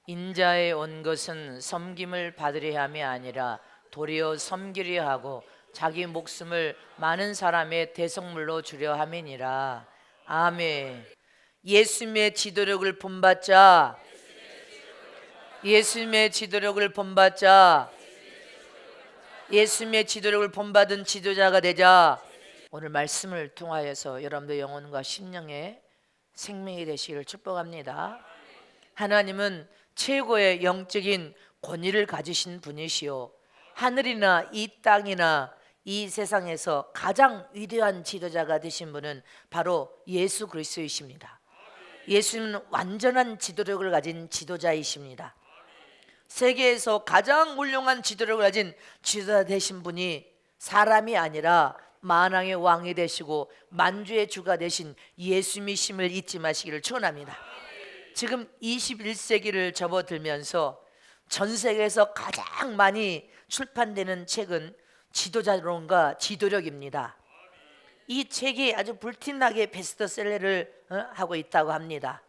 인자에 온 것은 섬김을 받으려 함이 아니라 도리어 섬기려 하고 자기 목숨을 많은 사람의 대속물로 주려 함이니라. 아멘. 예수님의 지도력을 본받자. 예수님의 지도력을 본받자. 예수님의 지도력을 본받은 지도자가 되자. 오늘 말씀을 통하여서 여러분들 영혼과 심령의 생명이 되시기를 축복합니다. 하나님은 최고의 영적인 권위를 가지신 분이시요, 하늘이나 이 땅이나 이 세상에서 가장 위대한 지도자가 되신 분은 바로 예수 그리스도이십니다. 예수님은 완전한 지도력을 가진 지도자이십니다. 세계에서 가장 훌륭한 지도력을 가진 지도자 되신 분이 사람이 아니라 만왕의 왕이 되시고 만주의 주가 되신 예수님이심을 잊지 마시기를 축원합니다. 지금 21세기를 접어들면서 전 세계에서 가장 많이 출판되는 책은 지도자론과 지도력입니다. 이 책이 아주 불티나게 베스트셀러를 하고 있다고 합니다.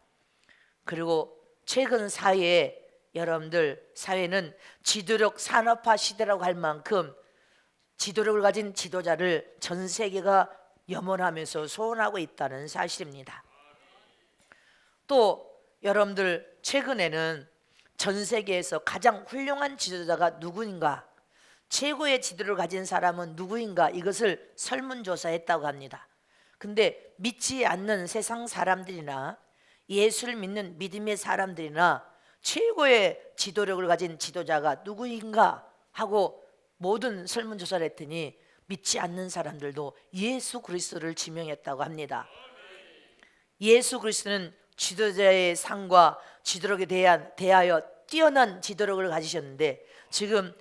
그리고 최근 사회에 여러분들 사회는 지도력 산업화 시대라고 할 만큼 지도력을 가진 지도자를 전 세계가 염원하면서 소원하고 있다는 사실입니다. 또 여러분들 최근에는 전 세계에서 가장 훌륭한 지도자가 누구인가, 최고의 지도를 가진 사람은 누구인가, 이것을 설문조사했다고 합니다. 근데 믿지 않는 세상 사람들이나 예수를 믿는 믿음의 사람들이나 최고의 지도력을 가진 지도자가 누구인가 하고 모든 설문조사를 했더니 믿지 않는 사람들도 예수 그리스도를 지명했다고 합니다. 예수 그리스도는 지도자의 상과 지도력에 대하여 뛰어난 지도력을 가지셨는데, 지금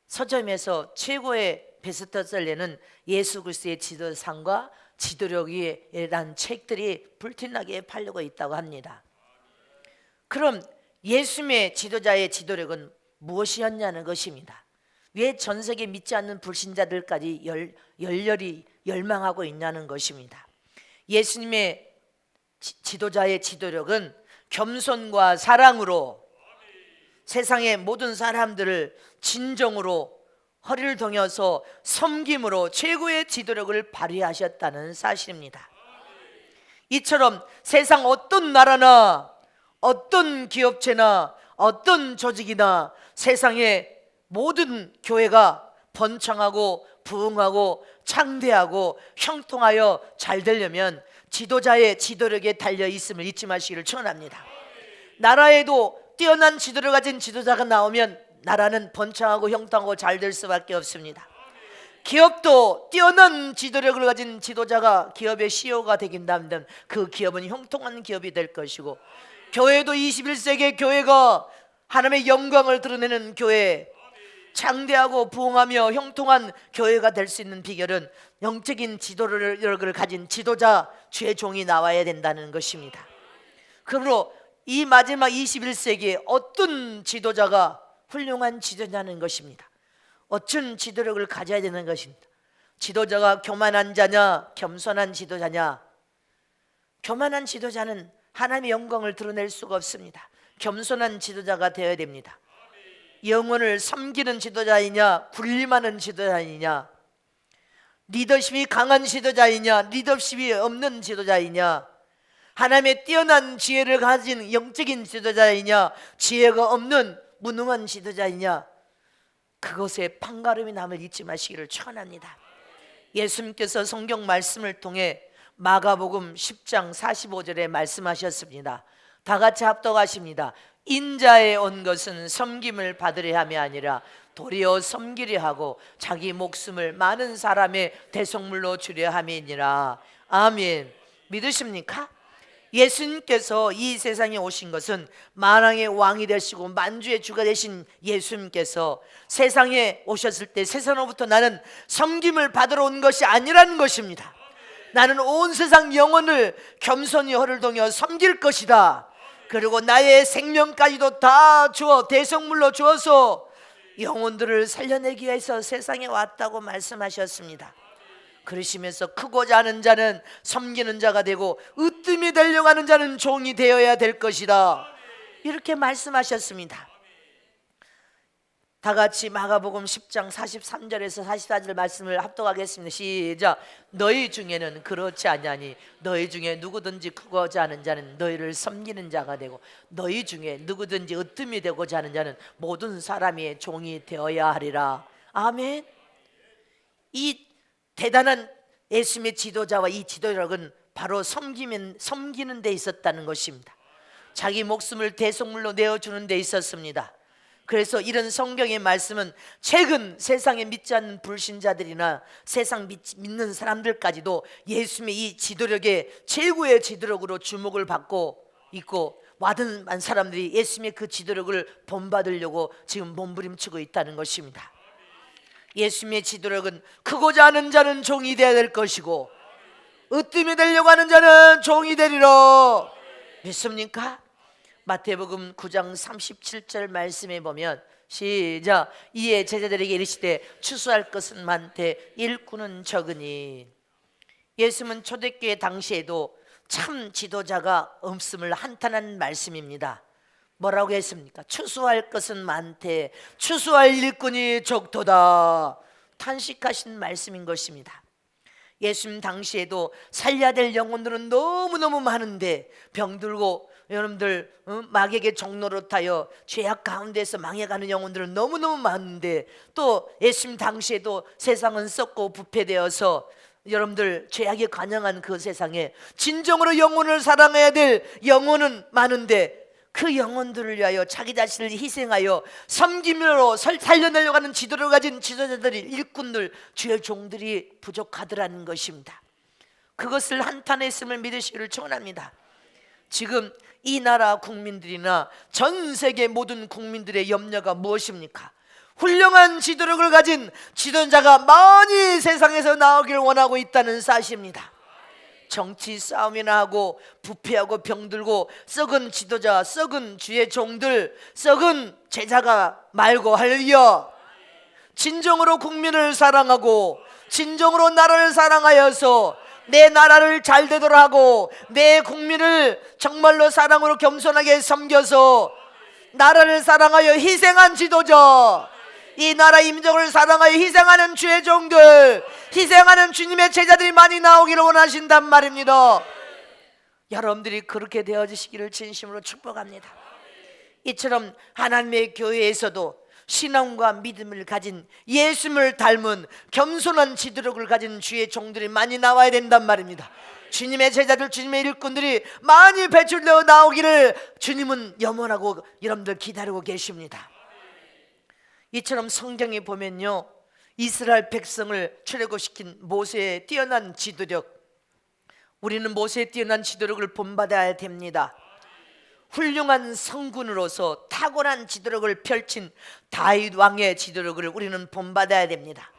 서점에서 최고의 베스트셀러는 예수 그리스도의 지도상과 지도력이라는 책들이 불티나게 팔리고 있다고 합니다. 그럼 예수님의 지도자의 지도력은 무엇이었냐는 것입니다. 왜 전 세계 믿지 않는 불신자들까지 열렬히 열망하고 있냐는 것입니다. 예수님의 지도자의 지도력은 겸손과 사랑으로 세상의 모든 사람들을 진정으로 허리를 동여서 섬김으로 최고의 지도력을 발휘하셨다는 사실입니다. 이처럼 세상 어떤 나라나 어떤 기업체나 어떤 조직이나 세상의 모든 교회가 번창하고 부흥하고 창대하고 형통하여 잘 되려면 지도자의 지도력에 달려 있음을 잊지 마시기를 축원합니다. 나라에도 뛰어난 지도를 가진 지도자가 나오면 나라는 번창하고 형통하고 잘 될 수밖에 없습니다. 기업도 뛰어난 지도력을 가진 지도자가 기업의 CEO가 되긴다면 그 기업은 형통한 기업이 될 것이고, 교회도 21세기의 교회가 하나님의 영광을 드러내는 교회, 창대하고 부흥하며 형통한 교회가 될 수 있는 비결은 영적인 지도력을 가진 지도자, 주의 종이 나와야 된다는 것입니다. 그러므로 이 마지막 21세기에 어떤 지도자가 훌륭한 지도자는 것입니다. 어떤 지도력을 가져야 되는 것입니다. 지도자가 교만한 자냐 겸손한 지도자냐? 교만한 지도자는 하나님의 영광을 드러낼 수가 없습니다. 겸손한 지도자가 되어야 됩니다. 영혼을 섬기는 지도자이냐 군림하는 지도자이냐, 리더십이 강한 지도자이냐 리더십이 없는 지도자이냐, 하나님의 뛰어난 지혜를 가진 영적인 지도자이냐 지혜가 없는 무능한 지도자이냐, 그것에 판가름이 남을 잊지 마시기를 축원합니다. 예수님께서 성경 말씀을 통해 마가복음 10장 45절에 말씀하셨습니다. 다 같이 합독하십니다. 인자에 온 것은 섬김을 받으려 함이 아니라 도리어 섬기려 하고 자기 목숨을 많은 사람의 대속물로 주려 함이니라. 아멘. 믿으십니까? 예수님께서 이 세상에 오신 것은 만왕의 왕이 되시고 만주의 주가 되신 예수님께서 세상에 오셨을 때 세상으로부터 나는 섬김을 받으러 온 것이 아니라는 것입니다. 나는 온 세상 영혼을 겸손히 허를 동여 섬길 것이다. 그리고 나의 생명까지도 다 주어 대속물로 주어서 영혼들을 살려내기 위해서 세상에 왔다고 말씀하셨습니다. 그러시면서 크고자 하는 자는 섬기는 자가 되고 으뜸이 되려고 하는 자는 종이 되어야 될 것이다. 이렇게 말씀하셨습니다. 다 같이 마가복음 10장 43절에서 44절 말씀을 합독하겠습니다. 시작. 너희 중에는 그렇지 아니하니 너희 중에 누구든지 크고자 하는 자는 너희를 섬기는 자가 되고 너희 중에 누구든지 으뜸이 되고자 하는 자는 모든 사람의 종이 되어야 하리라. 아멘. 이 대단한 예수님의 지도자와 이 지도력은 바로 섬기는 데 있었다는 것입니다. 자기 목숨을 대속물로 내어주는 데 있었습니다. 그래서 이런 성경의 말씀은 최근 세상에 믿지 않는 불신자들이나 세상 믿는 사람들까지도 예수님의 이 지도력의 최고의 지도력으로 주목을 받고 있고, 많은 사람들이 예수님의 그 지도력을 본받으려고 지금 몸부림치고 있다는 것입니다. 예수님의 지도력은 크고자 하는 자는 종이 되어야 될 것이고 으뜸이 되려고 하는 자는 종이 되리라. 믿습니까? 마태복음 9장 37절 말씀에 보면 시작. 이에 제자들에게 이르시되 추수할 것은 많되 일꾼은 적으니. 예수님은 초대교회 당시에도 참 지도자가 없음을 한탄한 말씀입니다. 뭐라고 했습니까? 추수할 것은 많되 추수할 일꾼이 적도다. 탄식하신 말씀인 것입니다. 예수님 당시에도 살려야 될 영혼들은 너무너무 많은데 병들고 여러분들 마귀에게 종로로 타여 죄악 가운데서 망해가는 영혼들은 너무너무 많은데, 또 예수님 당시에도 세상은 썩고 부패되어서 여러분들 죄악에 관영한 그 세상에 진정으로 영혼을 사랑해야 될 영혼은 많은데 그 영혼들을 위하여 자기 자신을 희생하여 섬김으로 살려내려고 하는 지도를 가진 지도자들이, 일꾼들, 주의 종들이 부족하더라는 것입니다. 그것을 한탄했음을 믿으시기를 축원합니다. 지금 이 나라 국민들이나 전 세계 모든 국민들의 염려가 무엇입니까? 훌륭한 지도력을 가진 지도자가 많이 세상에서 나오길 원하고 있다는 사실입니다. 정치 싸움이나 하고 부패하고 병들고 썩은 지도자, 썩은 주의 종들, 썩은 제자가 말고 할려 진정으로 국민을 사랑하고 진정으로 나라를 사랑하여서 내 나라를 잘 되도록 하고 내 국민을 정말로 사랑으로 겸손하게 섬겨서 나라를 사랑하여 희생한 지도자, 이 나라 임종을 사랑하여 희생하는 주의 종들, 희생하는 주님의 제자들이 많이 나오기를 원하신단 말입니다. 여러분들이 그렇게 되어지시기를 진심으로 축복합니다. 이처럼 하나님의 교회에서도 신앙과 믿음을 가진 예수님을 닮은 겸손한 지도력을 가진 주의 종들이 많이 나와야 된단 말입니다. 주님의 제자들, 주님의 일꾼들이 많이 배출되어 나오기를 주님은 염원하고 여러분들 기다리고 계십니다. 이처럼 성경에 보면요, 이스라엘 백성을 출애굽시킨 모세의 뛰어난 지도력, 우리는 모세의 뛰어난 지도력을 본받아야 됩니다. 훌륭한 성군으로서 탁월한 지도력을 펼친 다윗 왕의 지도력을 우리는 본받아야 됩니다.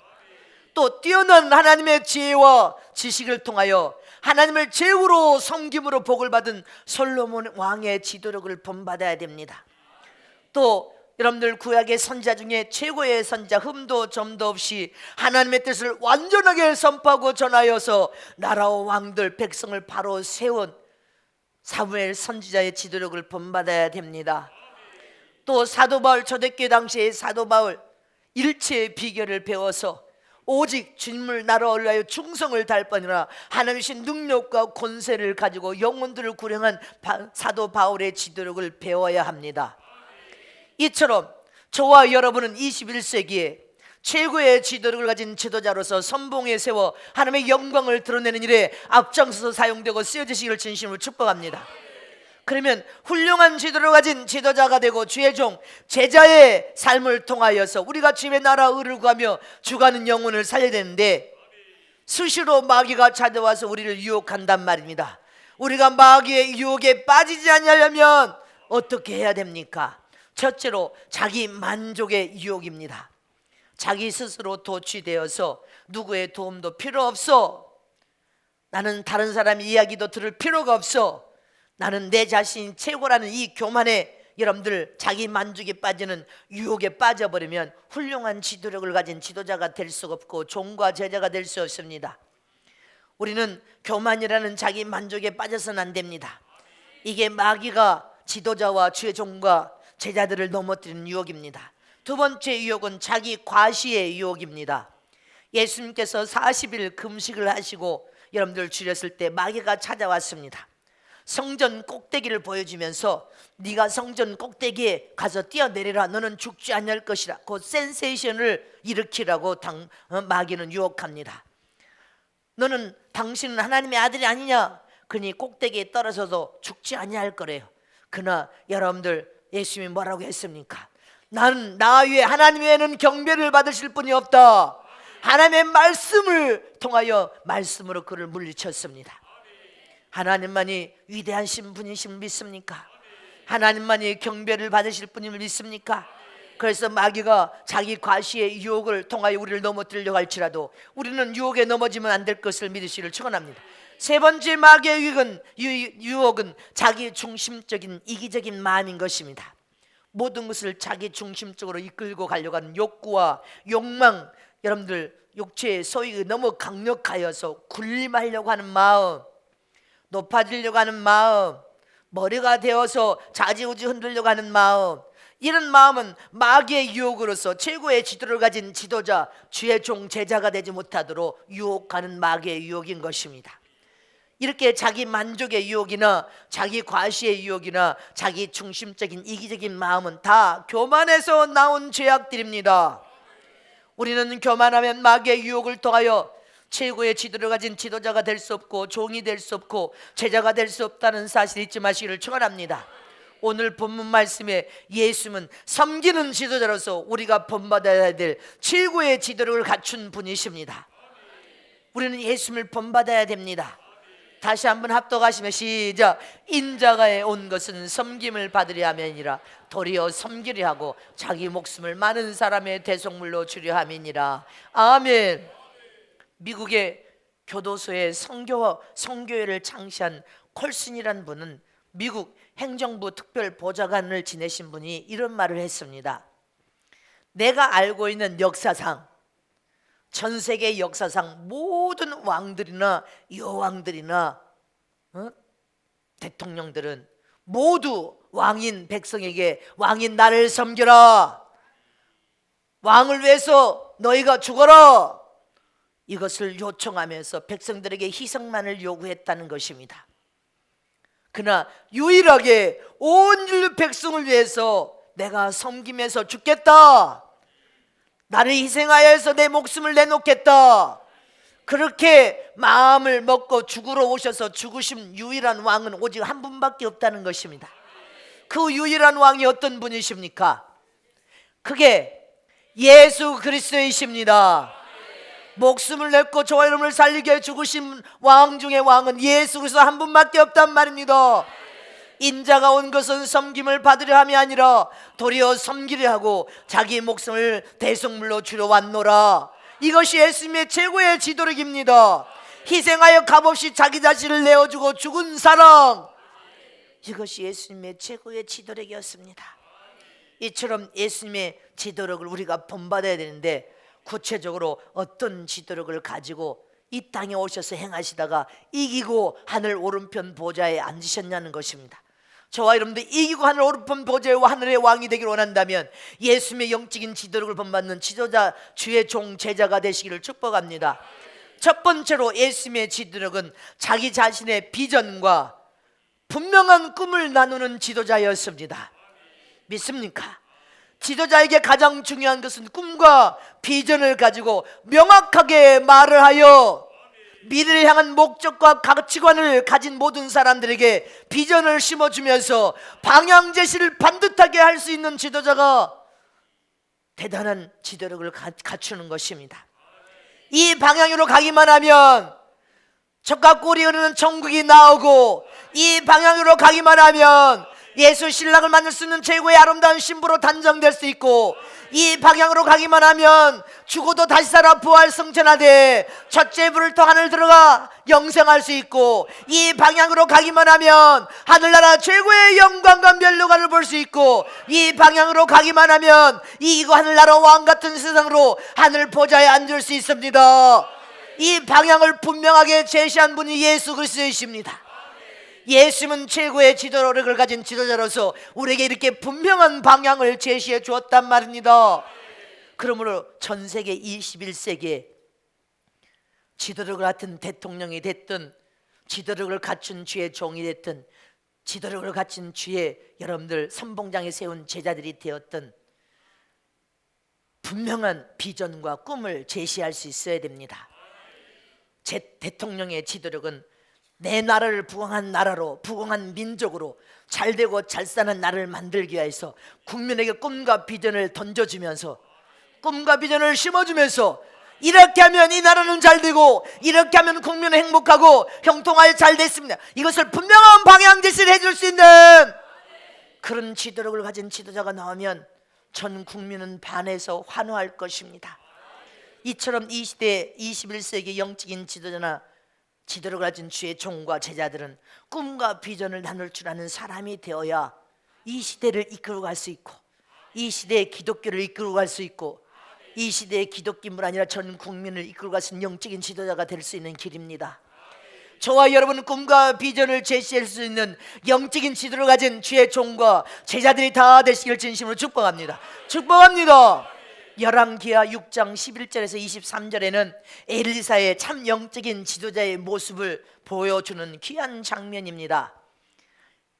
또 뛰어난 하나님의 지혜와 지식을 통하여 하나님을 최후로 섬김으로 복을 받은 솔로몬 왕의 지도력을 본받아야 됩니다. 또 여러분들 구약의 선자 중에 최고의 선자, 흠도 점도 없이 하나님의 뜻을 완전하게 선포하고 전하여서 나라와 왕들, 백성을 바로 세운 사무엘 선지자의 지도력을 본받아야 됩니다. 또 사도 바울, 초대교회 당시의 사도 바울 일체의 비결을 배워서 오직 주님을 나라를 위하여 충성을 다할 뿐이라 하나님이신 능력과 권세를 가지고 영혼들을 구령한 사도 바울의 지도력을 배워야 합니다. 이처럼 저와 여러분은 21세기에 최고의 지도력을 가진 지도자로서 선봉에 세워 하나님의 영광을 드러내는 일에 앞장서서 사용되고 쓰여지시기를 진심으로 축복합니다. 그러면 훌륭한 지도를 가진 지도자가 되고 주의 종, 제자의 삶을 통하여서 우리가 주님의 나라 의를 구하며 죽어가는 영혼을 살려야 되는데, 수시로 마귀가 찾아와서 우리를 유혹한단 말입니다. 우리가 마귀의 유혹에 빠지지 않으려면 어떻게 해야 됩니까? 첫째로 자기 만족의 유혹입니다. 자기 스스로 도취되어서 누구의 도움도 필요 없어, 나는 다른 사람 이야기도 들을 필요가 없어, 나는 내 자신이 최고라는 이 교만에 여러분들 자기 만족에 빠지는 유혹에 빠져버리면 훌륭한 지도력을 가진 지도자가 될 수가 없고 종과 제자가 될 수 없습니다. 우리는 교만이라는 자기 만족에 빠져서는 안 됩니다. 이게 마귀가 지도자와 주의 종과 제자들을 넘어뜨리는 유혹입니다. 두 번째 유혹은 자기 과시의 유혹입니다. 예수님께서 40일 금식을 하시고 여러분들 줄였을 때 마귀가 찾아왔습니다. 성전 꼭대기를 보여주면서 네가 성전 꼭대기에 가서 뛰어내려라, 너는 죽지 아니할 것이라. 그 센세이션을 일으키라고 마귀는 유혹합니다. 당신은 하나님의 아들이 아니냐, 그러니 꼭대기에 떨어져도 죽지 아니할 거래요. 그러나 여러분들, 예수님이 뭐라고 했습니까? 나는 나 위에, 하나님 외에는 경배를 받으실 분이 없다. 하나님의 말씀을 통하여 말씀으로 그를 물리쳤습니다. 하나님만이 위대하신 분이심을 믿습니까? 하나님만이 경배를 받으실 분임을 믿습니까? 그래서 마귀가 자기 과시의 유혹을 통하여 우리를 넘어뜨리려고 할지라도 우리는 유혹에 넘어지면 안 될 것을 믿으시기를 축원합니다. 세 번째 마귀의 유혹은 자기 중심적인 이기적인 마음인 것입니다. 모든 것을 자기 중심적으로 이끌고 가려고 하는 욕구와 욕망, 여러분들 육체의 소유가 너무 강력하여서 군림하려고 하는 마음, 높아지려고 하는 마음, 머리가 되어서 좌지우지 흔들려고 하는 마음, 이런 마음은 마귀의 유혹으로서 최고의 지도를 가진 지도자, 주의 종, 제자가 되지 못하도록 유혹하는 마귀의 유혹인 것입니다. 이렇게 자기 만족의 유혹이나 자기 과시의 유혹이나 자기 중심적인 이기적인 마음은 다 교만에서 나온 죄악들입니다. 우리는 교만하면 마귀의 유혹을 통하여 최고의 지도를 가진 지도자가 될 수 없고 종이 될 수 없고 제자가 될 수 없다는 사실 잊지 마시기를 축원합니다. 오늘 본문 말씀에 예수님은 섬기는 지도자로서 우리가 본받아야 될 최고의 지도력을 갖춘 분이십니다. 우리는 예수님을 본받아야 됩니다. 다시 한번 합독하시면 시작. 인자가에 온 것은 섬김을 받으려 함이니라. 도리어 섬기려 하고 자기 목숨을 많은 사람의 대속물로 주려 함이니라. 아멘. 미국의 교도소에 성교회를 창시한 콜슨이란 분은 미국 행정부 특별 보좌관을 지내신 분이 이런 말을 했습니다. 내가 알고 있는 역사상, 전 세계 역사상 모든 왕들이나 여왕들이나 대통령들은 모두 왕인 백성에게 왕인 나를 섬겨라, 왕을 위해서 너희가 죽어라, 이것을 요청하면서 백성들에게 희생만을 요구했다는 것입니다. 그러나 유일하게 온 인류 백성을 위해서 내가 섬기면서 죽겠다, 나를 희생하여 해서 내 목숨을 내놓겠다, 그렇게 마음을 먹고 죽으러 오셔서 죽으신 유일한 왕은 오직 한 분밖에 없다는 것입니다. 그 유일한 왕이 어떤 분이십니까? 그게 예수 그리스도이십니다. 목숨을 내고 저와 여러분을 살리게 죽으신 왕 중에 왕은 예수 그리스도 한 분밖에 없단 말입니다. 인자가 온 것은 섬김을 받으려 함이 아니라 도리어 섬기려 하고 자기 목숨을 대속물로 주려 왔노라. 이것이 예수님의 최고의 지도력입니다. 희생하여 값없이 자기 자신을 내어주고 죽은 사랑, 이것이 예수님의 최고의 지도력이었습니다. 이처럼 예수님의 지도력을 우리가 본받아야 되는데, 구체적으로 어떤 지도력을 가지고 이 땅에 오셔서 행하시다가 이기고 하늘 오른편 보좌에 앉으셨냐는 것입니다. 저와 여러분들 이기고 하늘 오른편 보좌에 하늘의 왕이 되기를 원한다면 예수님의 영적인 지도력을 본받는 지도자, 주의 종, 제자가 되시기를 축복합니다. 첫 번째로 예수님의 지도력은 자기 자신의 비전과 분명한 꿈을 나누는 지도자였습니다. 믿습니까? 지도자에게 가장 중요한 것은 꿈과 비전을 가지고 명확하게 말을 하여 미래를 향한 목적과 가치관을 가진 모든 사람들에게 비전을 심어주면서 방향 제시를 반듯하게 할 수 있는 지도자가 대단한 지도력을 갖추는 것입니다. 이 방향으로 가기만 하면 젖과 꿀이 흐르는 천국이 나오고, 이 방향으로 가기만 하면 예수 신랑을 만날 수 있는 최고의 아름다운 신부로 단정될 수 있고, 이 방향으로 가기만 하면 죽어도 다시 살아 부활 성천하되 첫째 불을 통해 하늘 들어가 영생할 수 있고, 이 방향으로 가기만 하면 하늘나라 최고의 영광과 면류관을 볼 수 있고, 이 방향으로 가기만 하면 이기고 하늘나라 왕같은 세상으로 하늘 보좌에 앉을 수 있습니다. 이 방향을 분명하게 제시한 분이 예수 그리스도이십니다. 예수님은 최고의 지도력을 가진 지도자로서 우리에게 이렇게 분명한 방향을 제시해 주었단 말입니다. 그러므로 전 세계 21세기에 지도력을 갖춘 대통령이 됐든 지도력을 갖춘 주의 종이 됐든 지도력을 갖춘 주의 여러분들 선봉장에 세운 제자들이 되었든 분명한 비전과 꿈을 제시할 수 있어야 됩니다. 제 대통령의 지도력은 내 나라를 부강한 나라로, 부강한 민족으로 잘되고 잘 사는 나라를 만들기 위해서 국민에게 꿈과 비전을 던져주면서 꿈과 비전을 심어주면서 이렇게 하면 이 나라는 잘되고 이렇게 하면 국민은 행복하고 형통하여 잘 됐습니다, 이것을 분명한 방향 제시를 해줄 수 있는 그런 지도력을 가진 지도자가 나오면 전 국민은 반해서 환호할 것입니다. 이처럼 이 시대 21세기 영적인 지도자나 지도력을 가진 주의 종과 제자들은 꿈과 비전을 나눌 줄 아는 사람이 되어야 이 시대를 이끌어 갈 수 있고 이 시대의 기독교를 이끌어 갈 수 있고 이 시대의 기독교뿐 아니라 전 국민을 이끌어 갈 수 있는 영적인 지도자가 될 수 있는 길입니다. 저와 여러분은 꿈과 비전을 제시할 수 있는 영적인 지도를 가진 주의 종과 제자들이 다 되시길 진심으로 축복합니다. 축복합니다. 열왕기하 6장 11절에서 23절에는 엘리사의 참 영적인 지도자의 모습을 보여주는 귀한 장면입니다.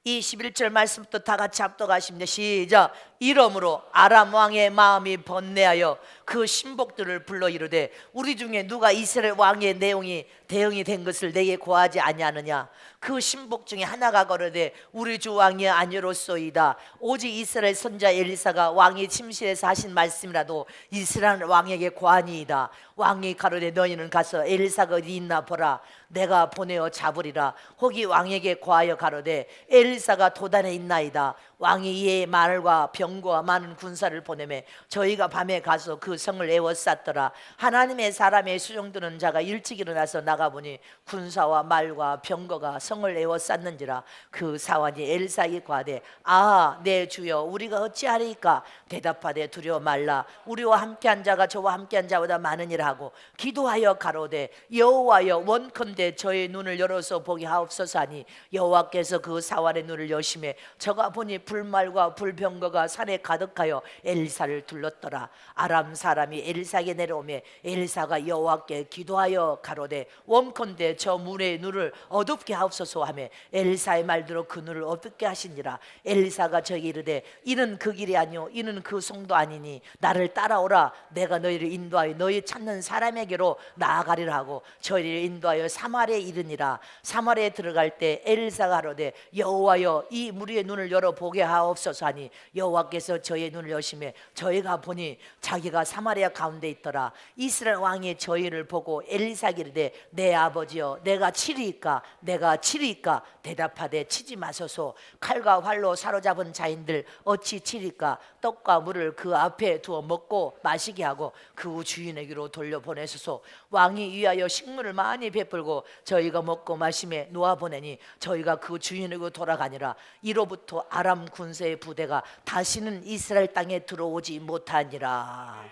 이 11절 말씀부터 다 같이 합독하십니다. 시작. 이러므로 아람 왕의 마음이 번뇌하여 그 신복들을 불러 이르되 우리 중에 누가 이스라엘 왕의 대응이 된 것을 내게 고하지 아니하느냐. 그 신복 중에 하나가 거르되 우리 주 왕이 아니로소이다. 오직 이스라엘 선자 엘리사가 왕이 침실에서 하신 말씀이라도 이스라엘 왕에게 고하니이다. 왕이 가로되 너희는 가서 엘리사가 어디 있나 보라. 내가 보내어 잡으리라. 혹이 왕에게 고하여 가로되 엘리사가 도단에 있나이다. 왕이 이에 말과 병거와 많은 군사를 보내매 저희가 밤에 가서 그 성을 에워쌌더라. 하나님의 사람의 수종드는 자가 일찍 일어나서 나가보니 군사와 말과 병거가 성을 에워쌌는지라. 그 사환이 엘사에게 고하되 아 내 주여 우리가 어찌하리까. 대답하되 두려워 말라. 우리와 함께한 자가 저와 함께한 자보다 많으니라 하고 기도하여 가로되 여호와여 원컨대 저의 눈을 열어서 보게 하옵소서 하니 여호와께서 그 사환의 눈을 여심해 저가 보니 불말과 불병거가 산에 가득하여 엘리사를 둘렀더라. 아람 사람이 엘리사에게 내려오매 엘리사가 여호와께 기도하여 가로되 원컨대 저 문의 눈을 어둡게 하옵소서 하며 엘리사의 말대로 그 눈을 어둡게 하시니라. 엘리사가 저에게 이르되 이는 그 길이 아니오 이는 그 성도 아니니 나를 따라오라. 내가 너희를 인도하여 너희 찾는 사람에게로 나아가리라 하고 저희를 인도하여 사마리아에 이르니라. 사마리아에 들어갈 때 엘리사가 가로되 여호와여 이 무리의 눈을 열어 보게 하옵소서 하니 여호와께서 저의 눈을 여심해 저희가 보니 자기가 사마리아 가운데 있더라. 이스라엘 왕이 저희를 보고 엘리사에게 이르되 내 아버지여 내가 치리이까 내가 치리이까. 대답하되 치지 마소서. 칼과 활로 사로잡은 자인들 어찌 치리까. 떡과 물을 그 앞에 두어 먹고 마시게 하고 그 주인에게로 돌려보내소서. 왕이 위하여 식물을 많이 베풀고 저희가 먹고 마심에 놓아보내니 저희가 그 주인에게로 돌아가니라. 이로부터 아람 군사의 부대가 다시는 이스라엘 땅에 들어오지 못하니라.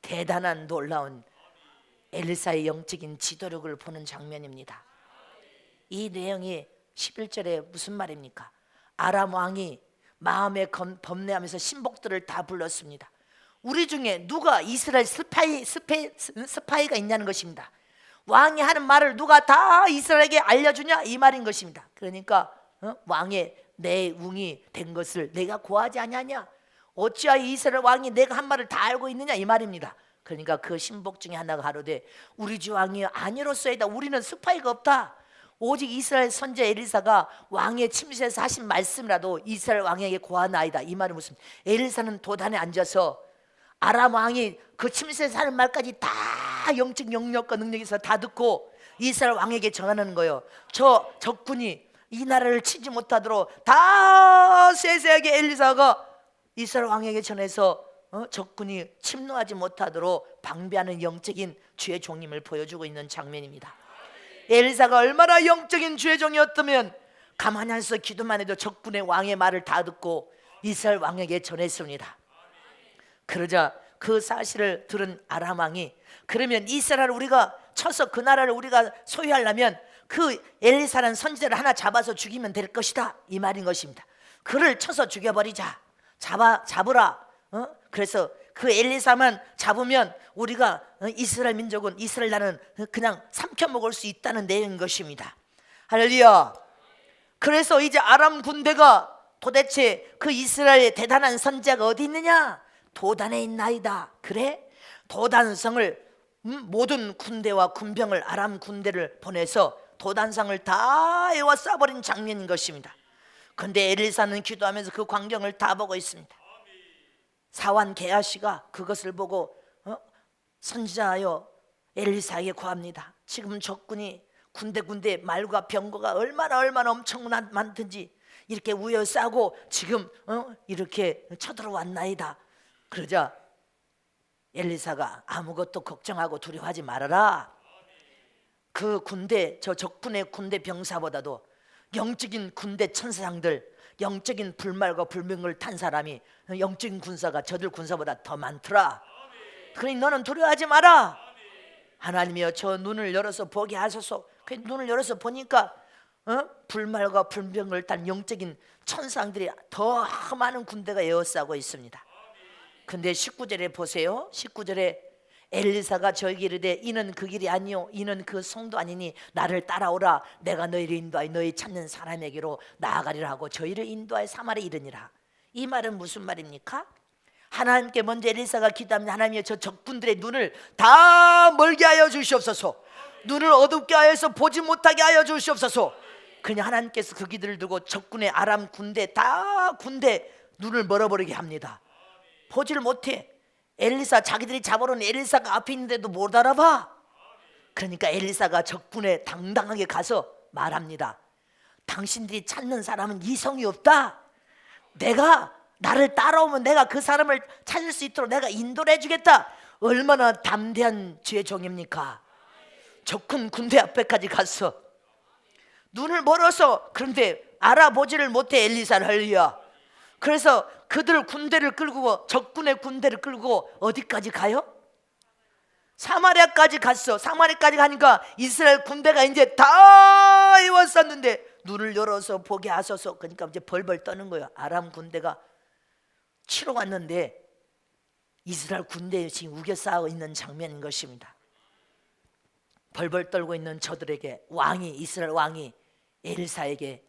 대단한 놀라운 엘리사의 영적인 지도력을 보는 장면입니다. 이 내용이 11절에 무슨 말입니까? 아람 왕이 마음에 번뇌하면서 신복들을 다 불렀습니다. 우리 중에 누가 이스라엘 스파이가 있냐는 것입니다. 왕이 하는 말을 누가 다 이스라엘에게 알려주냐 이 말인 것입니다. 그러니까 왕의 내 웅이 된 것을 내가 고하지 아니하냐. 어찌하여 이스라엘 왕이 내가 한 말을 다 알고 있느냐 이 말입니다. 그러니까 그 신복 중에 하나가 가로되 우리 주 왕이 아니로소이다. 우리는 스파이가 없다. 오직 이스라엘 선지 엘리사가 왕의 침실에서 하신 말씀이라도 이스라엘 왕에게 고하나이다. 이 말은 무슨? 엘리사는 도단에 앉아서 아람 왕이 그 침실에서 하는 말까지 다 영적 영역과 능력이 있어 다 듣고 이스라엘 왕에게 전하는 거예요. 저 적군이 이 나라를 치지 못하도록 다 세세하게 엘리사가 이스라엘 왕에게 전해서 적군이 침노하지 못하도록 방비하는 영적인 주의 종임을 보여주고 있는 장면입니다. 엘리사가 얼마나 영적인 주의 종이었다면 가만히 앉아서 기도만 해도 적군의 왕의 말을 다 듣고 이스라엘 왕에게 전했습니다. 그러자 그 사실을 들은 아람 왕이 그러면 이스라엘을 우리가 쳐서 그 나라를 우리가 소유하려면 그 엘리사라는 선지자를 하나 잡아서 죽이면 될 것이다, 이 말인 것입니다. 그를 쳐서 죽여버리자. 잡으라. 그래서 그 엘리사만 잡으면 우리가 이스라엘 민족은, 이스라엘 나라는 그냥 삼켜 먹을 수 있다는 내용인 것입니다. 할렐루야. 그래서 이제 아람 군대가 도대체 그 이스라엘의 대단한 선지자가 어디 있느냐? 도단에 있나이다. 그래? 도단성을 모든 군대와 군병을, 아람 군대를 보내서 도단성을 다 에워싸버린 장면인 것입니다. 그런데 엘리사는 기도하면서 그 광경을 다 보고 있습니다. 사환 게하시가 그것을 보고 선지자여 엘리사에게 고합니다. 지금 적군이 군데 말과 병거가 얼마나 엄청난 많든지 이렇게 우여싸고 지금 이렇게 쳐들어왔나이다. 그러자 엘리사가 아무것도 걱정하고 두려워하지 말아라. 그 군대, 저 적군의 군대 병사보다도 영적인 군대 천사장들, 영적인 불말과 불명을 탄 사람이, 영적인 군사가 저들 군사보다 더 많더라. 그러니 너는 두려워하지 마라. 하나님이여 저 눈을 열어서 보게 하소서. 그 눈을 열어서 보니까 불말과 불명을 탄 영적인 천사들이 더 많은 군대가 에워싸고 있습니다. 근데 19절에 보세요. 19절에 엘리사가 저에게 이르되 이는 그 길이 아니요 이는 그 성도 아니니 나를 따라오라. 내가 너희를 인도하여 너희 찾는 사람에게로 나아가리라 하고 저희를 인도하여 사마리아에 이르니라. 이 말은 무슨 말입니까? 하나님께 먼저 엘리사가 기도합니다. 하나님이여 저 적군들의 눈을 다 멀게 하여 주시옵소서. 눈을 어둡게 하여서 보지 못하게 하여 주시옵소서. 그냥 하나님께서 그 기도를 두고 적군의 아람 군대 다 눈을 멀어버리게 합니다. 보지를 못해. 엘리사, 자기들이 잡아놓은 엘리사가 앞에 있는데도 못 알아봐. 그러니까 엘리사가 적군에 당당하게 가서 말합니다. 당신들이 찾는 사람은 이성이 없다. 나를 따라오면 내가 그 사람을 찾을 수 있도록 내가 인도를 해주겠다. 얼마나 담대한 주의 종입니까? 적군 군대 앞에까지 갔어. 눈을 멀어서. 그런데 알아보지를 못해 엘리사를. 할렐루야. 그래서 그들 군대를 끌고, 적군의 군대를 끌고 어디까지 가요? 사마리아까지 갔어. 사마리아까지 가니까 이스라엘 군대가 이제 다 에워쌌는데 눈을 열어서 보게 하소서. 그러니까 이제 벌벌 떠는 거예요. 아람 군대가 치러 왔는데 이스라엘 군대에 지금 우겨싸고 있는 장면인 것입니다. 벌벌 떨고 있는 저들에게 이스라엘 왕이 엘리사에게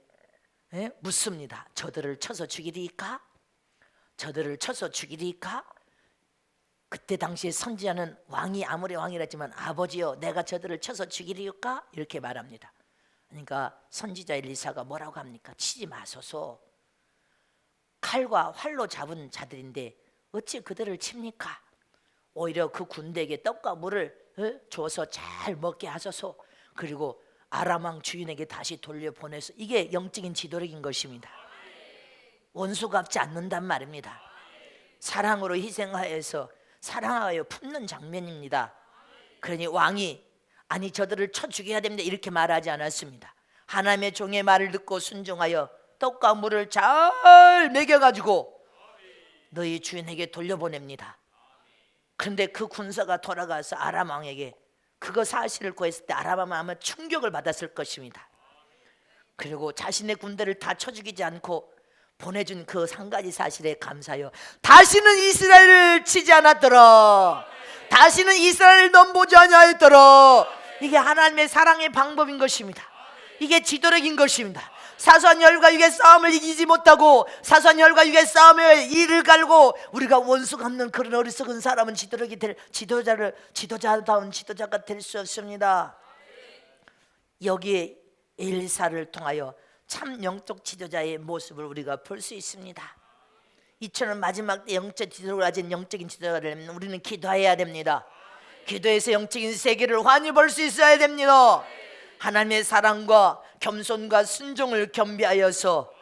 묻습니다. 저들을 쳐서 죽이리까? 저들을 쳐서 죽이리까? 그때 당시에 선지자는 왕이 아무리 왕이라지만 아버지여 내가 저들을 쳐서 죽이리까? 이렇게 말합니다. 그러니까 선지자 엘리사가 뭐라고 합니까? 치지 마소서. 칼과 활로 잡은 자들인데 어찌 그들을 칩니까? 오히려 그 군대에게 떡과 물을 줘서 잘 먹게 하소서. 그리고 아람 왕 주인에게 다시 돌려보내서. 이게 영적인 지도력인 것입니다. 원수 갚지 않는단 말입니다. 사랑으로 희생하여서 사랑하여 품는 장면입니다. 그러니 왕이 아니 저들을 쳐 죽여야 됩니다 이렇게 말하지 않았습니다. 하나님의 종의 말을 듣고 순종하여 떡과 물을 잘 먹여가지고 너희 주인에게 돌려보냅니다. 그런데 그 군사가 돌아가서 아람 왕에게 그거 사실을 구했을 때 아람 왕은 아마 충격을 받았을 것입니다. 그리고 자신의 군대를 다 쳐 죽이지 않고 보내준 그 한 가지 사실에 감사하여 다시는 이스라엘을 치지 않았더라. 다시는 이스라엘을 넘보지 아니하였더라. 이게 하나님의 사랑의 방법인 것입니다. 이게 지도력인 것입니다. 사소한 혈과 육의 싸움을 이기지 못하고 사소한 혈과 육의 싸움에 이를 갈고 우리가 원수 갚는 그런 어리석은 사람은 지도자다운 지도자가 될 수 없습니다. 여기에 엘리사를 통하여 참 영적 지도자의 모습을 우리가 볼 수 있습니다. 이처럼 마지막 때 영적 지도를 가진 영적인 지도자가 되려면 우리는 기도해야 됩니다. 기도해서 영적인 세계를 환히 볼 수 있어야 됩니다. 하나님의 사랑과 겸손과 순종을 겸비하여서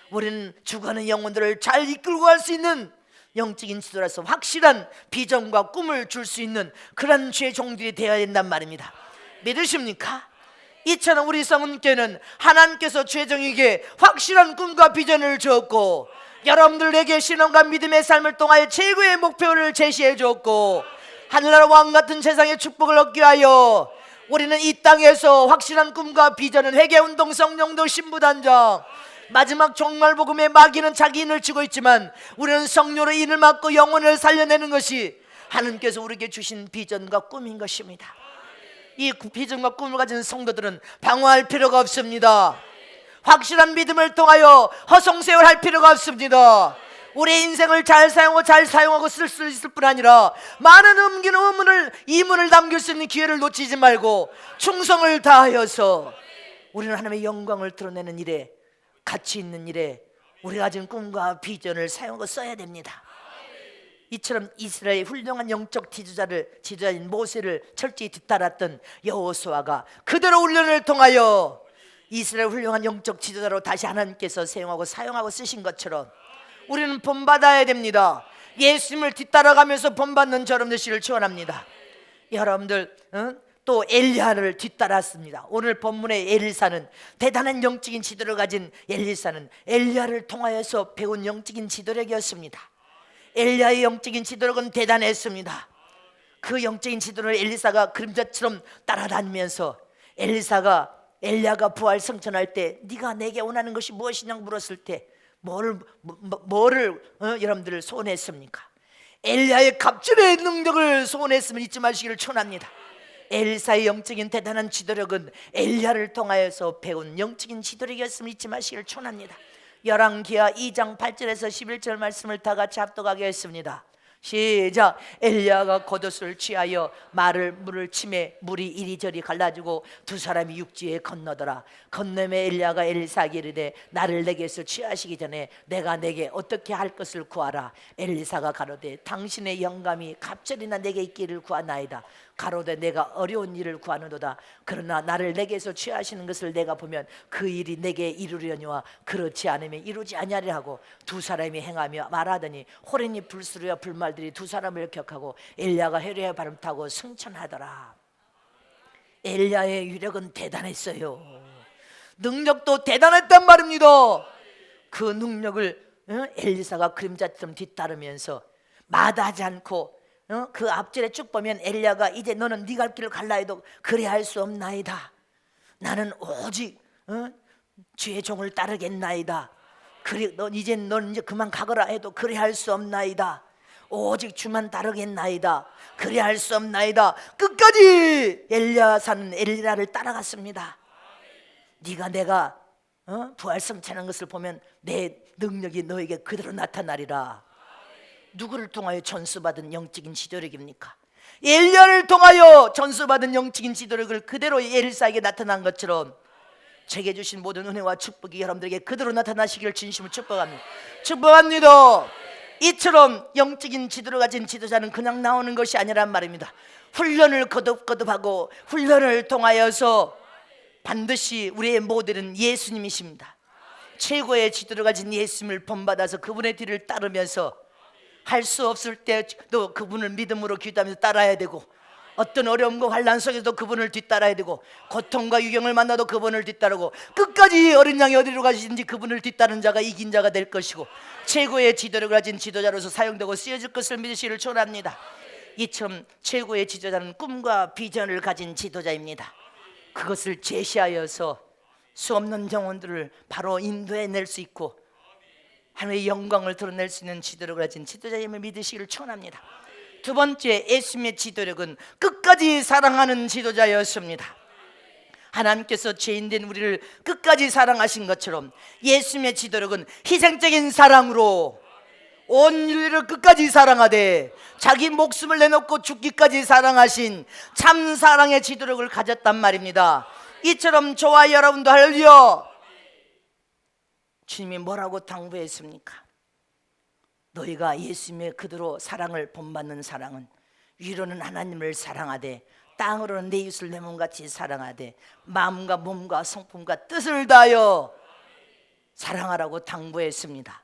우리는 죽어가는 영혼들을 잘 이끌고 갈 수 있는 영적인 지도라서 확실한 비전과 꿈을 줄 수 있는 그런 주의 종들이 되어야 된단 말입니다. 믿으십니까? 이처럼 우리 성은교회는 하나님께서 주의 종에게 확실한 꿈과 비전을 주었고 여러분들에게 신앙과 믿음의 삶을 통하여 최고의 목표를 제시해 주었고 하늘나라 왕 같은 세상의 축복을 얻기 위하여 우리는 이 땅에서 확실한 꿈과 비전은 회개운동, 성령도, 신부단장, 마지막 종말복음의 마귀는 자기 인을 치고 있지만 우리는 성령으로 인을 막고 영혼을 살려내는 것이 하나님께서 우리에게 주신 비전과 꿈인 것입니다. 이 비전과 꿈을 가진 성도들은 방황할 필요가 없습니다. 확실한 믿음을 통하여 허송세월할 필요가 없습니다. 우리의 인생을 잘 사용하고 쓸 수 있을 뿐 아니라 많은 이문을 남길 수 있는 기회를 놓치지 말고 충성을 다하여서 우리는 하나님의 영광을 드러내는 일에, 가치 있는 일에 우리가 가진 꿈과 비전을 사용하고 써야 됩니다. 이처럼 이스라엘의 훌륭한 영적 지도자인 모세를 철저히 뒤따랐던 여호수아가 그대로 훈련을 통하여 이스라엘 훌륭한 영적 지도자로 다시 하나님께서 사용하고 쓰신 것처럼 우리는 본받아야 됩니다. 예수님을 뒤따라가면서 본받는 저러분 되시기를 축원합니다. 여러분들 또 엘리야를 뒤따랐습니다. 오늘 본문의 엘리사는 대단한 영적인 지도를 가진 엘리사는 엘리야를 통하여서 배운 영적인 지도력이었습니다. 엘리야의 영적인 지도력은 대단했습니다. 그 영적인 지도를 엘리사가 그림자처럼 따라다니면서 엘리야가 부활 성천할 때 네가 내게 원하는 것이 무엇이냐고 물었을 때 뭐를 여러분들 소원했습니까? 엘리야의 갑절의 능력을 소원했으면 잊지 마시기를 축원합니다. 엘리사의 영적인 대단한 지도력은 엘리야를 통하여서 배운 영적인 지도력이었으면 잊지 마시기를 축원합니다. 열왕기하 2장 8절에서 11절 말씀을 다 같이 합독하게 했습니다. 시작. 엘리야가 겉옷을 취하여 물을 치매 물이 이리저리 갈라지고 두 사람이 육지에 건너더라. 건너매 엘리야가 엘리사에게 이르되 나를 내게서 취하시기 전에 내가 내게 어떻게 할 것을 구하라. 엘리사가 가로되 당신의 영감이 갑절이나 내게 있기를 구하나이다. 가로되 내가 어려운 일을 구하노도다. 그러나 나를 내게서 취하시는 것을 내가 보면 그 일이 내게 이루려니와 그렇지 않으면 이루지 아니하리라 하고 두 사람이 행하며 말하더니 호련히 불수르와 불말들이 두 사람을 격하고 엘리야가 헤레의 발음 타고 승천하더라. 엘리야의 위력은 대단했어요. 능력도 대단했단 말입니다. 그 능력을 엘리사가 그림자처럼 뒤따르면서 마다하지 않고 그 앞절에 쭉 보면 엘리야가 이제 너는 네 갈 길을 갈라 해도 그래 할 수 없나이다. 나는 오직 주의 종을 따르겠나이다. 그래 넌 이제 그만 가거라 해도 그래 할 수 없나이다. 오직 주만 따르겠나이다. 그래 할 수 없나이다. 끝까지 엘리야사는 엘리야를 따라갔습니다. 네가 내가 부활성찬한 것을 보면 내 능력이 너에게 그대로 나타나리라. 누구를 통하여 전수받은 영적인 지도력입니까? 엘리야를 통하여 전수받은 영적인 지도력을 그대로 엘리사에게 나타난 것처럼 제게 주신 모든 은혜와 축복이 여러분들에게 그대로 나타나시기를 진심으로 축복합니다. 이처럼 영적인 지도를 가진 지도자는 그냥 나오는 것이 아니란 말입니다. 훈련을 거듭하고 훈련을 통하여서 반드시 우리의 모델은 예수님이십니다. 최고의 지도를 가진 예수님을 본받아서 그분의 뒤를 따르면서 할 수 없을 때도 그분을 믿음으로 기도하면서 따라야 되고 어떤 어려움과 환난 속에서도 그분을 뒤따라야 되고 고통과 유경을 만나도 그분을 뒤따르고 끝까지 어린 양이 어디로 가시든지 그분을 뒤따르는 자가 이긴 자가 될 것이고 최고의 지도력을 가진 지도자로서 사용되고 쓰여질 것을 믿으시기를 축원합니다. 이처럼 최고의 지도자는 꿈과 비전을 가진 지도자입니다. 그것을 제시하여서 수 없는 영혼들을 바로 인도해낼 수 있고 하나님의 영광을 드러낼 수 있는 지도력을 가진 지도자임을 믿으시기를 축원합니다. 두 번째, 예수님의 지도력은 끝까지 사랑하는 지도자였습니다. 하나님께서 죄인된 우리를 끝까지 사랑하신 것처럼 예수님의 지도력은 희생적인 사랑으로 온 인류를 끝까지 사랑하되 자기 목숨을 내놓고 죽기까지 사랑하신 참 사랑의 지도력을 가졌단 말입니다. 이처럼 저와 여러분도 할렐루야. 주님이 뭐라고 당부했습니까? 너희가 예수님의 그대로 사랑을 본받는 사랑은 위로는 하나님을 사랑하되 땅으로는 내 이웃을 내 몸같이 사랑하되 마음과 몸과 성품과 뜻을 다하여 사랑하라고 당부했습니다.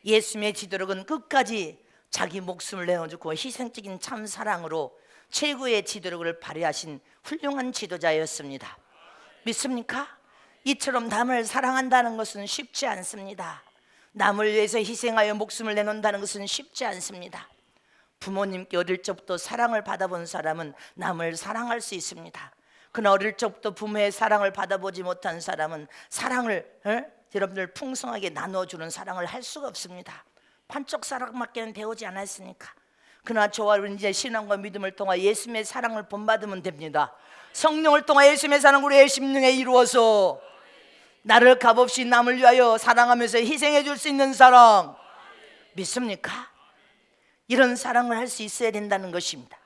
예수님의 지도력은 끝까지 자기 목숨을 내어주고 희생적인 참 사랑으로 최고의 지도력을 발휘하신 훌륭한 지도자였습니다. 믿습니까? 이처럼 남을 사랑한다는 것은 쉽지 않습니다. 남을 위해서 희생하여 목숨을 내놓는다는 것은 쉽지 않습니다. 부모님께 어릴 적부터 사랑을 받아본 사람은 남을 사랑할 수 있습니다. 그러나 어릴 적부터 부모의 사랑을 받아보지 못한 사람은 사랑을 여러분들 풍성하게 나눠주는 사랑을 할 수가 없습니다. 판쪽 사랑밖에는 배우지 않았으니까. 그러나 저와 여러분 이제 신앙과 믿음을 통해 예수님의 사랑을 본받으면 됩니다. 성령을 통해 예수님의 사랑을 우리의 심령에 이루어서 나를 값없이 남을 위하여 사랑하면서 희생해 줄 수 있는 사랑, 믿습니까? 이런 사랑을 할 수 있어야 된다는 것입니다.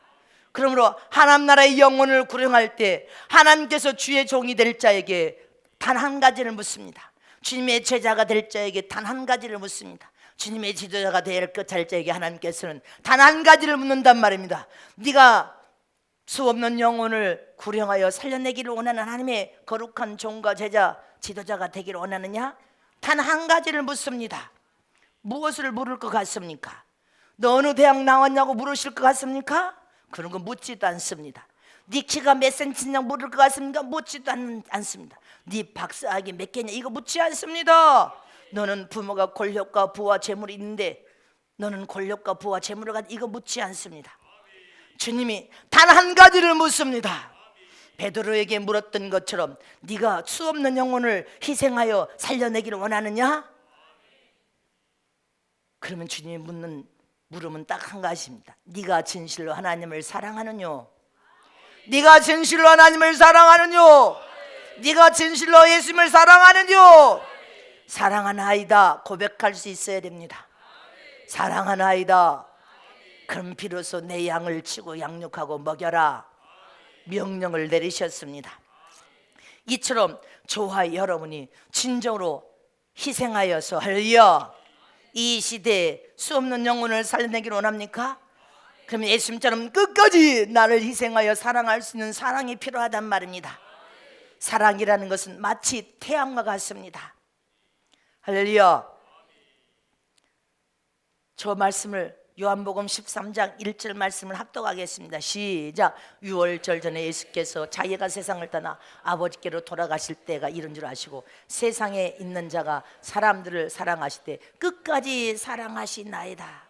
그러므로 하나님 나라의 영혼을 구령할 때 하나님께서 주의 종이 될 자에게 단 한 가지를 묻습니다. 주님의 제자가 될 자에게 단 한 가지를 묻습니다. 주님의 지도자가 될 자에게 하나님께서는 단 한 가지를 묻는단 말입니다. 네가 수없는 영혼을 구령하여 살려내기를 원하는 하나님의 거룩한 종과 제자, 지도자가 되기를 원하느냐? 단 한 가지를 묻습니다. 무엇을 물을 것 같습니까? 너 어느 대학 나왔냐고 물으실 것 같습니까? 그런 거 묻지도 않습니다. 네 키가 몇 센치냐고 물을 것 같습니까? 묻지도 않습니다. 네 박사학위 몇 개냐 이거 묻지 않습니다. 너는 부모가 권력과 부와 재물이 있는데 너는 권력과 부와 재물을 가지고 이거 묻지 않습니다. 주님이 단 한 가지를 묻습니다. 베드로에게 물었던 것처럼 네가 수없는 영혼을 희생하여 살려내기를 원하느냐? 그러면 주님이 묻는 물음은 딱 한 가지입니다. 네가 진실로 하나님을 사랑하느뇨? 네가 진실로 하나님을 사랑하느뇨? 네가 진실로 예수님을 사랑하느뇨? 사랑하나이다 고백할 수 있어야 됩니다. 사랑하나이다. 그럼 비로소 내 양을 치고 양육하고 먹여라 명령을 내리셨습니다. 이처럼 저와 여러분이 진정으로 희생하여서 할렐루야 이 시대에 수없는 영혼을 살려내기를 원합니까? 그러면 예수님처럼 끝까지 나를 희생하여 사랑할 수 있는 사랑이 필요하단 말입니다. 사랑이라는 것은 마치 태양과 같습니다. 할렐루야. 저 말씀을 요한복음 13장 1절 말씀을 합독하겠습니다. 시작. 유월절 전에 예수께서 자기가 세상을 떠나 아버지께로 돌아가실 때가 이런 줄 아시고 세상에 있는 자가 사람들을 사랑하실 때 끝까지 사랑하시나이다.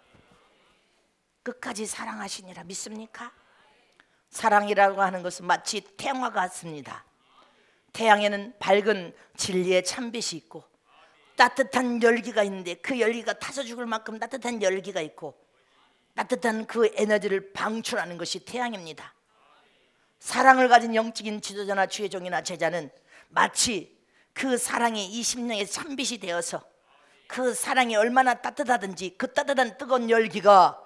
끝까지 사랑하시니라. 믿습니까? 사랑이라고 하는 것은 마치 태양과 같습니다. 태양에는 밝은 진리의 참빛이 있고 따뜻한 열기가 있는데 그 열기가 타서 죽을 만큼 따뜻한 열기가 있고 따뜻한 그 에너지를 방출하는 것이 태양입니다. 사랑을 가진 영적인 지도자나 주의 종이나 제자는 마치 그 사랑이 이 심령의 참빛이 되어서 그 사랑이 얼마나 따뜻하든지 그 따뜻한 뜨거운 열기가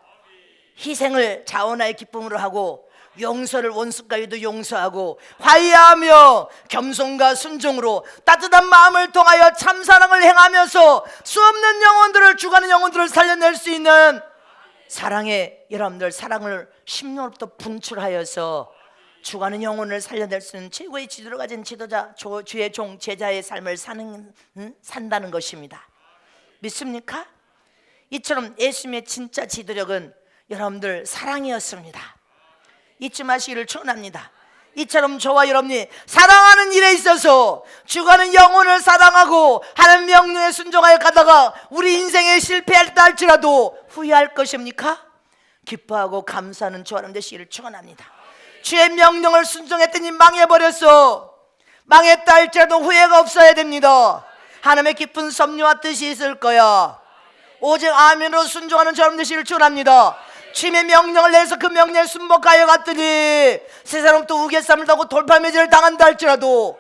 희생을 자원하여 기쁨으로 하고 용서를 원수까지도 용서하고 화해하며 겸손과 순종으로 따뜻한 마음을 통하여 참사랑을 행하면서 수없는 영혼들을 죽어가는 영혼들을 살려낼 수 있는 사랑의 여러분들 사랑을 심령으로부터 분출하여서 죽어가는 영혼을 살려낼 수 있는 최고의 지도를 가진 지도자 주의 종 제자의 삶을 산다는 것입니다. 믿습니까? 이처럼 예수님의 진짜 지도력은 여러분들 사랑이었습니다. 잊지 마시기를 축원합니다. 이처럼 저와 여러분이 사랑하는 일에 있어서 죽어가는 영혼을 사랑하고 하나님 명령에 순종하여 가다가 우리 인생에 실패했다 할지라도 후회할 것입니까? 기뻐하고 감사하는 저와 여러분 되시기를 축원합니다. 주의 명령을 순종했더니 망해버렸어. 망했다 할지라도 후회가 없어야 됩니다. 하나님의 깊은 섭리와 뜻이 있을 거야. 오직 아멘으로 순종하는 저와 여러분 되시기를 축원합니다. 주님의 명령을 내서 그 명령에 순복하여 갔더니 세상으로부터 우겨쌈을 당하고 돌팔매질을 당한다 할지라도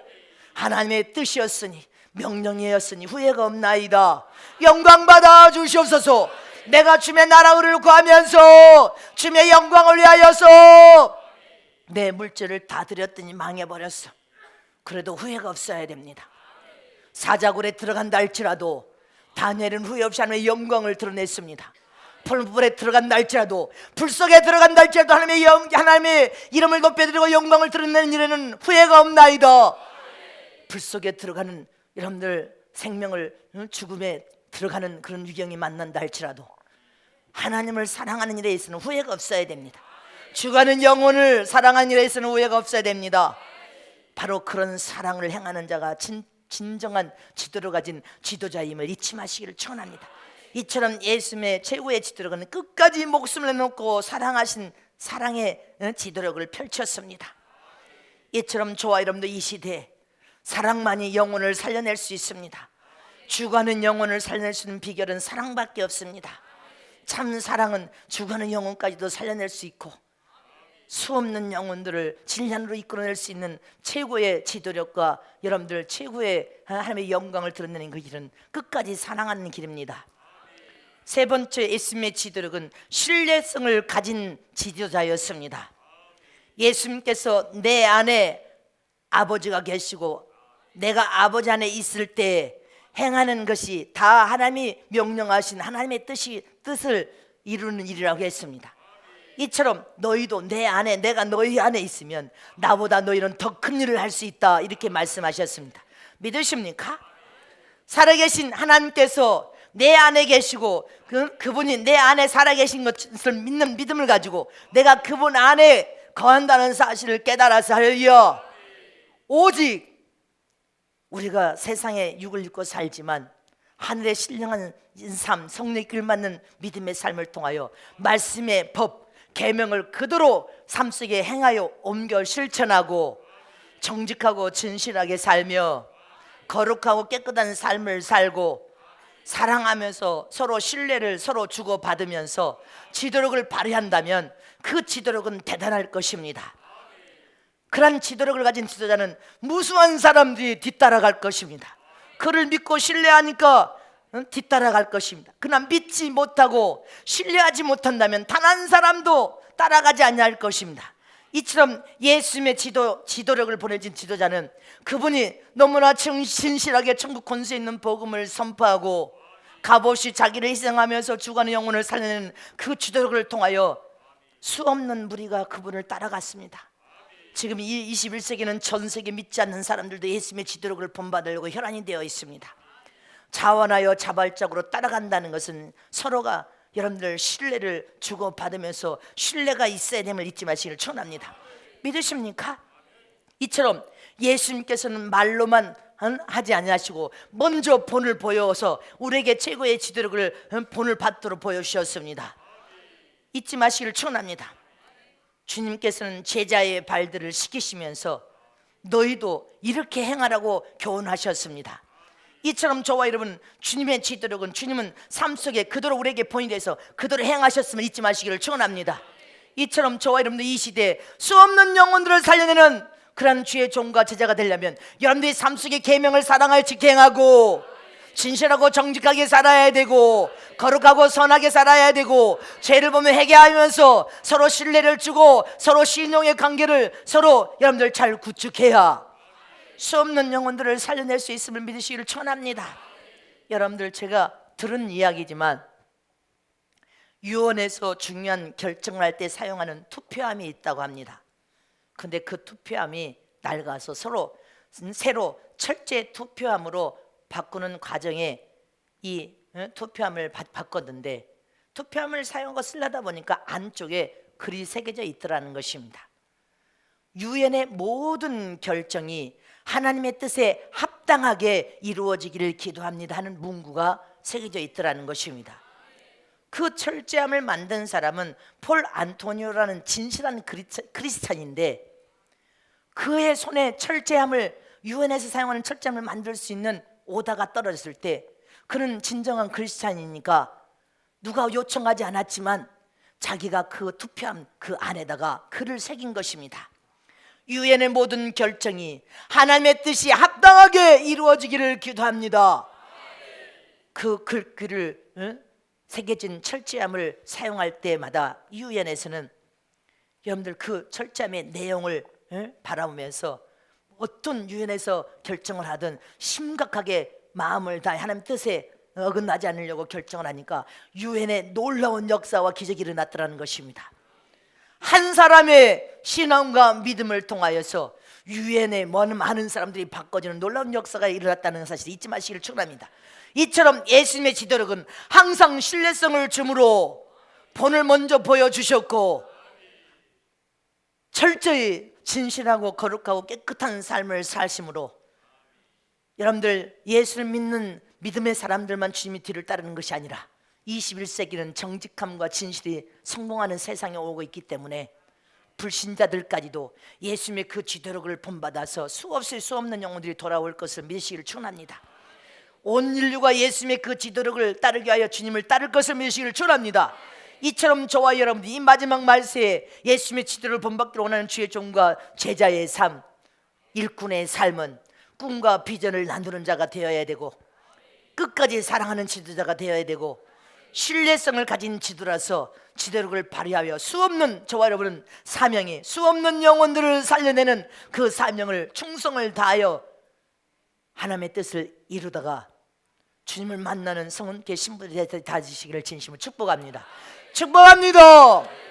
하나님의 뜻이었으니 명령이었으니 후회가 없나이다. 영광 받아 주시옵소서. 내가 주님의 나라 의를 구하면서 주님의 영광을 위하여서 내 물질을 다 드렸더니 망해버렸어. 그래도 후회가 없어야 됩니다. 사자굴에 들어간다 할지라도 다니엘은 후회 없이 하나님의 영광을 드러냈습니다. 풀불에 들어간다 할지라도 불 속에 들어간다 할지라도 하나님의 이름을 높여드리고 영광을 드러내는 일에는 후회가 없나이다. 불 속에 들어가는 여러분들 생명을 죽음에 들어가는 그런 유경이 만난다 할지라도 하나님을 사랑하는 일에 있어서는 후회가 없어야 됩니다. 죽어가는 영혼을 사랑하는 일에 있어서는 후회가 없어야 됩니다. 바로 그런 사랑을 행하는 자가 진정한 지도를 가진 지도자임을 잊지 마시기를 축원합니다. 이처럼 예수님의 최고의 지도력은 끝까지 목숨을 내놓고 사랑하신 사랑의 지도력을 펼쳤습니다. 이처럼 저와 여러분도 이 시대에 사랑만이 영혼을 살려낼 수 있습니다. 죽어가는 영혼을 살려낼 수 있는 비결은 사랑밖에 없습니다. 참 사랑은 죽어가는 영혼까지도 살려낼 수 있고 수없는 영혼들을 진리안으로 이끌어낼 수 있는 최고의 지도력과 여러분들 최고의 하나님의 영광을 드러내는 그 길은 끝까지 사랑하는 길입니다. 세 번째 예수님의 지도력은 신뢰성을 가진 지도자였습니다. 예수님께서 내 안에 아버지가 계시고 내가 아버지 안에 있을 때 행하는 것이 다 하나님이 명령하신 하나님의 뜻을 이루는 일이라고 했습니다. 이처럼 너희도 내 안에, 내가 너희 안에 있으면 나보다 너희는 더 큰 일을 할 수 있다, 이렇게 말씀하셨습니다. 믿으십니까? 살아계신 하나님께서 내 안에 계시고 그분이 내 안에 살아계신 것을 믿는 믿음을 가지고 내가 그분 안에 거한다는 사실을 깨달아서 할려 오직 우리가 세상에 육을 입고 살지만 하늘의 신령한 삶, 성령의 길 맞는 믿음의 삶을 통하여 말씀의 법, 계명을 그대로 삶 속에 행하여 옮겨 실천하고 정직하고 진실하게 살며 거룩하고 깨끗한 삶을 살고 사랑하면서 서로 신뢰를 서로 주고받으면서 지도력을 발휘한다면 그 지도력은 대단할 것입니다. 그런 지도력을 가진 지도자는 무수한 사람들이 뒤따라갈 것입니다. 그를 믿고 신뢰하니까 뒤따라갈 것입니다. 그러나 믿지 못하고 신뢰하지 못한다면 단 한 사람도 따라가지 아니할 것입니다. 이처럼 예수님의 지도력을 보내진 지도자는 그분이 너무나 진실하게 천국 권세 있는 복음을 선포하고 값없이 자기를 희생하면서 죽어가는 영혼을 살리는 그 지도력을 통하여 수없는 무리가 그분을 따라갔습니다. 지금 이 21세기는 전 세계 믿지 않는 사람들도 예수님의 지도력을 본받으려고 혈안이 되어 있습니다. 자원하여 자발적으로 따라간다는 것은 서로가 여러분들 신뢰를 주고받으면서 신뢰가 있어야 됨을 잊지 마시기를 축원합니다. 믿으십니까? 이처럼 예수님께서는 말로만 하지 아니하시고 먼저 본을 보여서 우리에게 최고의 지도력을 본을 받도록 보여주셨습니다. 잊지 마시기를 축원합니다. 주님께서는 제자의 발들을 씻기시면서 너희도 이렇게 행하라고 교훈하셨습니다. 이처럼 저와 여러분 주님의 지도력은 주님은 삶 속에 그대로 우리에게 본이 돼서 그대로 행하셨음을 잊지 마시기를 축원합니다. 이처럼 저와 여러분들 이 시대에 수없는 영혼들을 살려내는 그런 주의 종과 제자가 되려면 여러분들이 삶 속에 계명을 사랑하여 지켜 행하고 진실하고 정직하게 살아야 되고 거룩하고 선하게 살아야 되고 죄를 보면 회개하면서 서로 신뢰를 주고 서로 신용의 관계를 서로 여러분들 잘 구축해야 수없는 영혼들을 살려낼 수 있음을 믿으시기를 축원합니다. 여러분들 제가 들은 이야기지만 유언에서 중요한 결정을 할 때 사용하는 투표함이 있다고 합니다. 근데 그 투표함이 낡아서 새로 철제 투표함으로 바꾸는 과정에 이 투표함을 바꿨는데 투표함을 사용하고 쓰려다 보니까 안쪽에 글이 새겨져 있더라는 것입니다. 유엔의 모든 결정이 하나님의 뜻에 합당하게 이루어지기를 기도합니다 하는 문구가 새겨져 있더라는 것입니다. 그 철제함을 만든 사람은 폴 안토니오라는 진실한 크리스찬인데 그의 손에 철제함을 유엔에서 사용하는 철제함을 만들 수 있는 오다가 떨어졌을 때 그는 진정한 크리스찬이니까 누가 요청하지 않았지만 자기가 그 투표함 그 안에다가 글을 새긴 것입니다. 유엔의 모든 결정이 하나님의 뜻이 합당하게 이루어지기를 기도합니다. 그 글을 새겨진 철제함을 사용할 때마다 유엔에서는 여러분들 그 철제함의 내용을 바라보면서 어떤 유엔에서 결정을 하든 심각하게 마음을 다해 하나님 뜻에 어긋나지 않으려고 결정을 하니까 유엔의 놀라운 역사와 기적이 일어났더라는 것입니다. 한 사람의 신앙과 믿음을 통하여서 유엔의 많은 사람들이 바꿔지는 놀라운 역사가 일어났다는 사실을 잊지 마시기를 축원합니다. 이처럼 예수님의 지도력은 항상 신뢰성을 주므로 본을 먼저 보여주셨고 철저히 진실하고 거룩하고 깨끗한 삶을 사심으로 여러분들 예수를 믿는 믿음의 사람들만 주님의 뒤를 따르는 것이 아니라 21세기는 정직함과 진실이 성공하는 세상에 오고 있기 때문에 불신자들까지도 예수님의 그 지도력을 본받아서 수없이 수없는 영혼들이 돌아올 것을 믿으시기를 축원합니다. 온 인류가 예수님의 그 지도력을 따르게 하여 주님을 따를 것을 믿으시기를 축원합니다. 이처럼 저와 여러분들이 이 마지막 말세에 예수님의 지도를 본받기를 원하는 주의 종과 제자의 삶, 일꾼의 삶은 꿈과 비전을 나누는 자가 되어야 되고 끝까지 사랑하는 지도자가 되어야 되고 신뢰성을 가진 지도라서 지도력을 발휘하여 수없는 저와 여러분은 사명이 수없는 영혼들을 살려내는 그 사명을 충성을 다하여 하나님의 뜻을 이루다가 주님을 만나는 성은 계신 분들이 다지시기를 진심으로 축복합니다. 축복합니다.